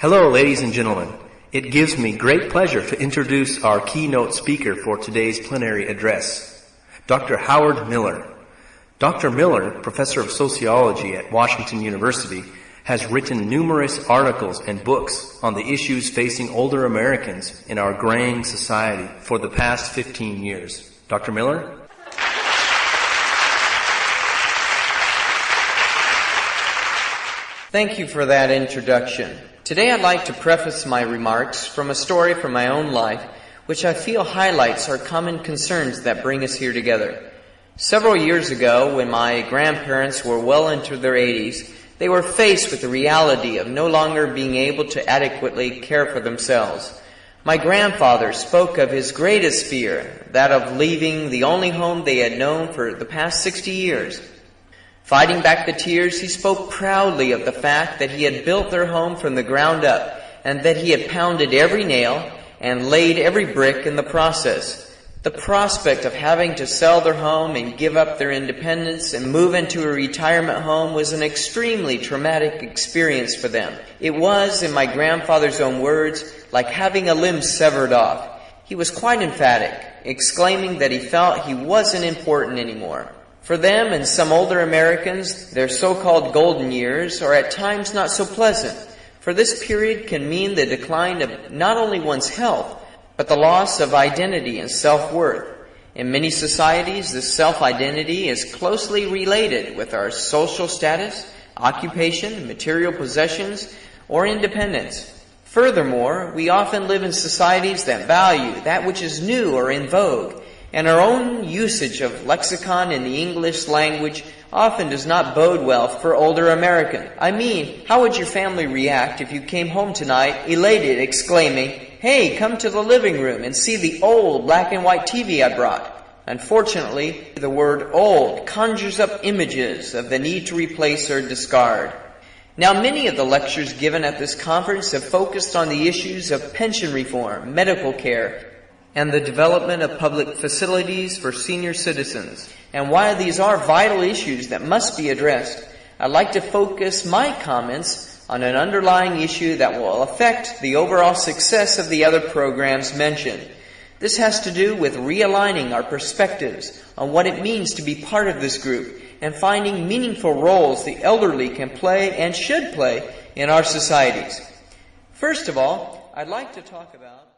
Hello, ladies and gentlemen. It gives me great pleasure to introduce our keynote speaker for today's plenary address, Dr. Howard Miller. Dr. Miller, professor of sociology at Washington University, has written numerous articles and books on the issues facing older Americans in our graying society for the past 15 years. Dr. Miller? Thank you for that introduction. Today I'd like to preface my remarks from a story from my own life, which I feel highlights our common concerns that bring us here together. Several years ago, when my grandparents were well into their 80s, they were faced with the reality of no longer being able to adequately care for themselves. My grandfather spoke of his greatest fear, that of leaving the only home they had known for the past 60 years. Fighting back the tears, he spoke proudly of the fact that he had built their home from the ground up and that he had pounded every nail and laid every brick in the process. The prospect of having to sell their home and give up their independence and move into a retirement home was an extremely traumatic experience for them. It was, in my grandfather's own words, like having a limb severed off. He was quite emphatic, exclaiming that he felt he wasn't important anymore. For them and some older Americans, their so-called golden years are at times not so pleasant, for this period can mean the decline of not only one's health, but the loss of identity and self-worth. In many societies, this self-identity is closely related with our social status, occupation, material possessions, or independence. Furthermore, we often live in societies that value that which is new or in vogue, and our own usage of lexicon in the English language often does not bode well for older Americans. I mean, how would your family react if you came home tonight elated, exclaiming, "Hey, come to the living room and see the old black and white TV I brought"? Unfortunately, the word old conjures up images of the need to replace or discard. Now, many of the lectures given at this conference have focused on the issues of pension reform, medical care, and the development of public facilities for senior citizens. And while these are vital issues that must be addressed, I'd like to focus my comments on an underlying issue that will affect the overall success of the other programs mentioned. This has to do with realigning our perspectives on what it means to be part of this group and finding meaningful roles the elderly can play and should play in our societies. First of all, I'd like to talk about